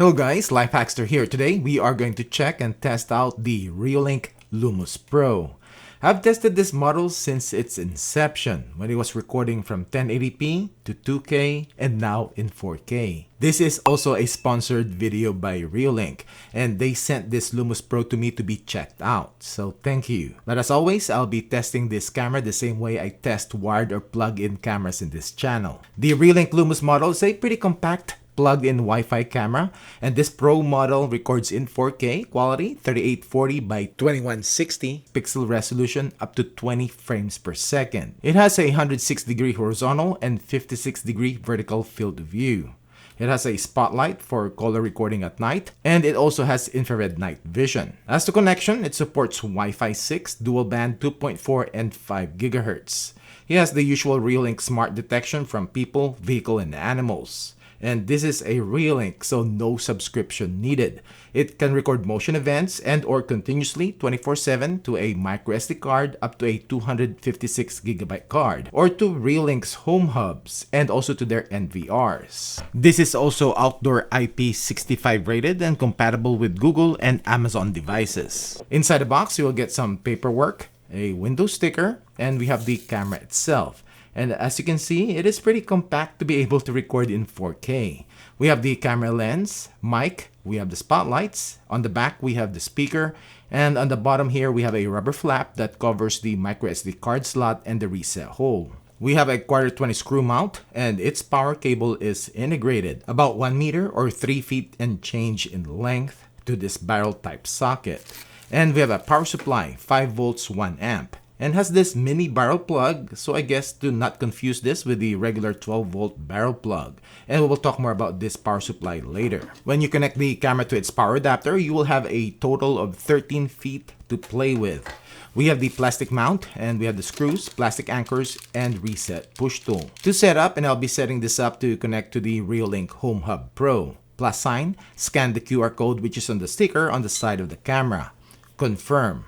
Hello guys, LifeHackster here. Today we are going to check and test out the Reolink Lumus PRO. I've tested this model since its inception when it was recording from 1080p to 2K and now in 4K. This is also a sponsored video by Reolink and they sent this Lumus PRO to me to be checked out, so thank you. But as always, I'll be testing this camera the same way I test wired or plug-in cameras in this channel. The Reolink Lumus model is a pretty compact plugged-in Wi-Fi camera, and this Pro model records in 4K quality, 3840 by 2160 pixel resolution, up to 20 frames per second. It has a 106-degree horizontal and 56-degree vertical field of view. It has a spotlight for color recording at night, and it also has infrared night vision. As to connection, it supports Wi-Fi 6, dual band 2.4 and 5 GHz. It has the usual Reolink smart detection from people, vehicle, and animals. And this is a Reolink, so no subscription needed. It can record motion events and or continuously 24/7 to a microSD card up to a 256GB card, or to Reolink's home hubs and also to their NVRs. This is also outdoor IP65 rated and compatible with Google and Amazon devices. Inside the box, you will get some paperwork, a Windows sticker, and we have the camera itself. And as you can see, it is pretty compact to be able to record in 4K. We have the camera lens, mic, we have the spotlights, on the back we have the speaker, and on the bottom here we have a rubber flap that covers the microSD card slot and the reset hole. We have a 1/4-20 screw mount, and its power cable is integrated, about 1 meter or 3 feet and change in length, to this barrel type socket. And we have a power supply, 5 volts 1 amp. And has this mini barrel plug, so I guess do not confuse this with the regular 12-volt barrel plug. And we will talk more about this power supply later. When you connect the camera to its power adapter, you will have a total of 13 feet to play with. We have the plastic mount, and we have the screws, plastic anchors, and reset push tool. To set up, and I'll be setting this up to connect to the Reolink Home Hub Pro. Plus sign, scan the QR code which is on the sticker on the side of the camera. Confirm.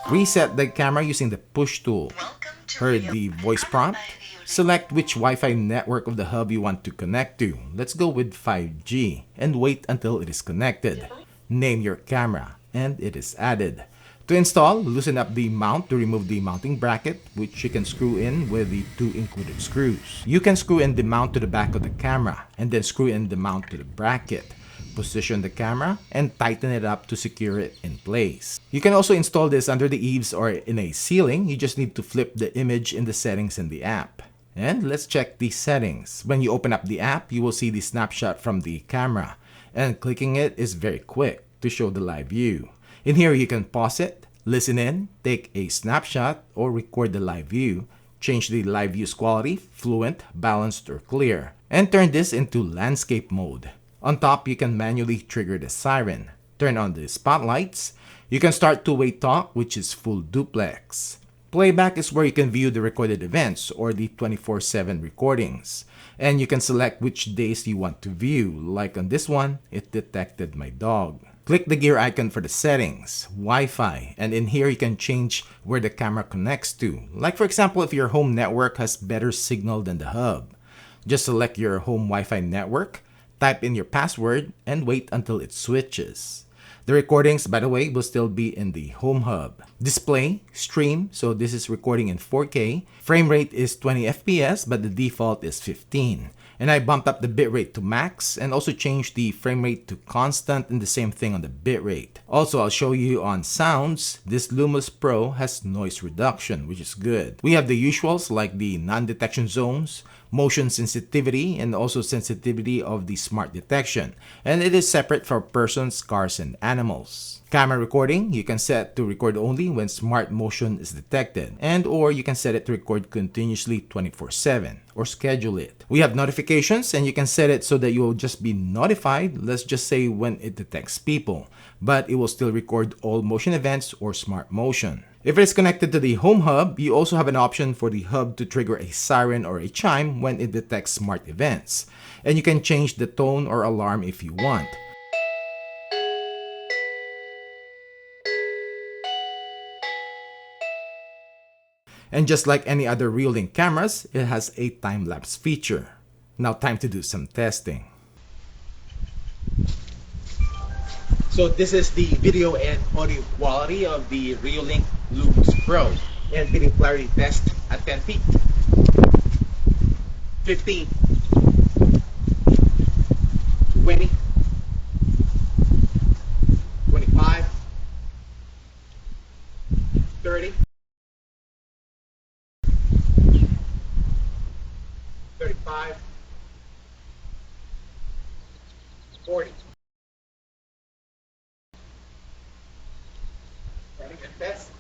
Reset the camera using the push tool. Heard the voice prompt. Select which Wi-Fi network of the hub you want to connect to. Let's go with 5G and wait until it is connected. Name your camera and it is added. To install, loosen up the mount to remove the mounting bracket, which you can screw in with the 2 included screws. You can screw in the mount to the back of the camera and then screw in the mount to the bracket. Position the camera and tighten it up to secure it in place. You can also install this under the eaves or in a ceiling. You just need to flip the image in the settings in the app. And let's check the settings. When you open up the app, you will see the snapshot from the camera. And clicking it is very quick to show the live view. In here, you can pause it, listen in, take a snapshot, or record the live view. Change the live view's quality, fluent, balanced, or clear. And turn this into landscape mode. On top, you can manually trigger the siren. Turn on the spotlights. You can start two-way talk, which is full duplex. Playback is where you can view the recorded events or the 24/7 recordings. And you can select which days you want to view. Like on this one, it detected my dog. Click the gear icon for the settings, Wi-Fi, and in here you can change where the camera connects to. Like for example, if your home network has better signal than the hub. Just select your home Wi-Fi network, type in your password, and wait until it switches. The recordings, by the way, will still be in the home hub. Display, stream, so this is recording in 4K. Frame rate is 20 FPS, but the default is 15. And I bumped up the bitrate to max and also changed the frame rate to constant, and the same thing on the bitrate. Also, I'll show you on sounds, this Lumus PRO has noise reduction, which is good. We have the usuals like the non-detection zones, motion sensitivity, and also sensitivity of the smart detection. And it is separate for persons, cars, and animals. Camera recording, you can set to record only when smart motion is detected, and or you can set it to record continuously 24/7 or schedule it. We have notifications, and you can set it so that you will just be notified, let's just say when it detects people, but it will still record all motion events or smart motion. If it is connected to the home hub, you also have an option for the hub to trigger a siren or a chime when it detects smart events. And you can change the tone or alarm if you want. And just like any other Reolink cameras, it has a time-lapse feature. Now time to do some testing. So this is the video and audio quality of the Reolink Lumus PRO and video clarity test at 10 feet, 15, 20, 25, 30, 35, 40. Ready and test.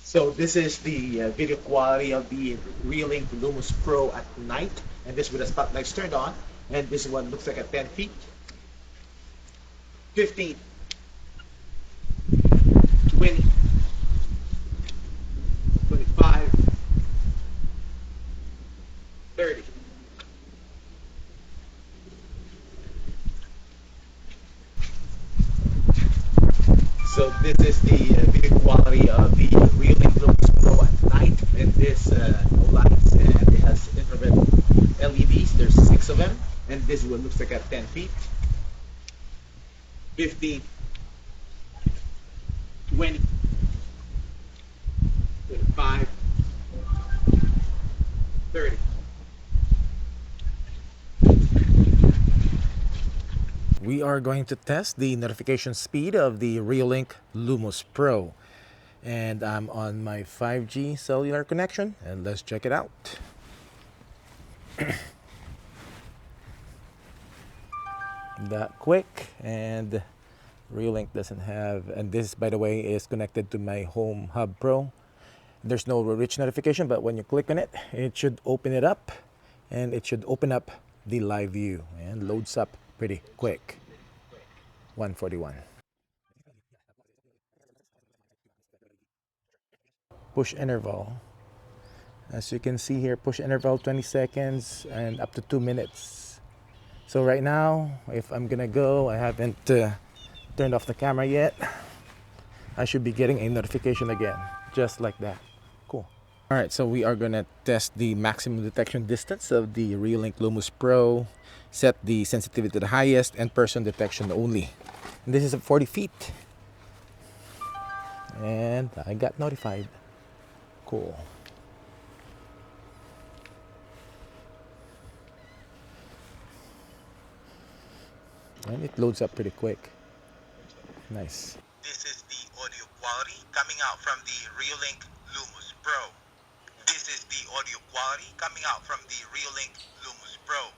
So this is the video quality of the Reolink Lumus PRO at night, and this with the spotlights turned on, and this one looks like at 10 feet, 15, 20, 25, 30. So this is the video quality of the Reolink Lumus PRO at night, and this lights, and it has infrared LEDs. There's 6 of them, and this one looks like at 10 feet, 15, 20, 25, 30. We are going to test the notification speed of the Reolink Lumus PRO. And I'm on my 5G cellular connection, and let's check it out. That quick, and Reolink doesn't have, and this, by the way, is connected to my Home Hub Pro. There's no rich notification, but when you click on it, it should open it up, and it should open up the live view and loads up pretty quick. 141. Push interval. As you can see here, push interval 20 seconds and up to 2 minutes. So right now, if I'm gonna go, I haven't turned off the camera yet. I should be getting a notification again, just like that. Cool. All right, so we are gonna test the maximum detection distance of the Reolink Lumus PRO. Set the sensitivity to the highest and person detection only. And this is at 40 feet. And I got notified. Cool. And it loads up pretty quick. Nice. This is the audio quality coming out from the Reolink Lumus PRO. This is the audio quality coming out from the Reolink Lumus PRO.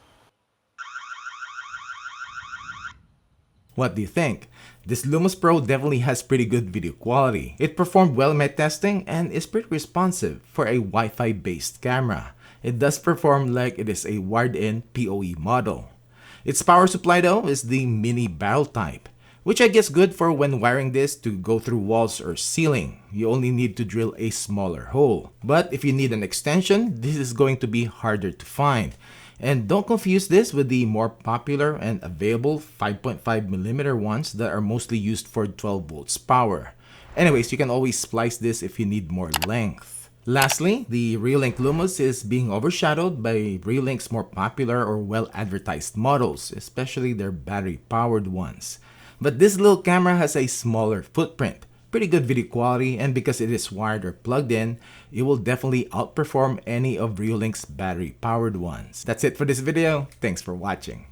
What do you think? This Lumus PRO definitely has pretty good video quality. It performed well in my testing and is pretty responsive for a Wi-Fi based camera. It does perform like it is a wired-in PoE model. Its power supply though is the mini barrel type, which I guess good for when wiring this to go through walls or ceiling. You only need to drill a smaller hole. But if you need an extension, this is going to be harder to find. And don't confuse this with the more popular and available 5.5mm ones that are mostly used for 12 volts power. Anyways, you can always splice this if you need more length. Lastly, the Reolink Lumus is being overshadowed by Reolink's more popular or well-advertised models, especially their battery-powered ones. But this little camera has a smaller footprint, pretty good video quality, and because it is wired or plugged in, it will definitely outperform any of Reolink's battery-powered ones. That's it for this video. Thanks for watching.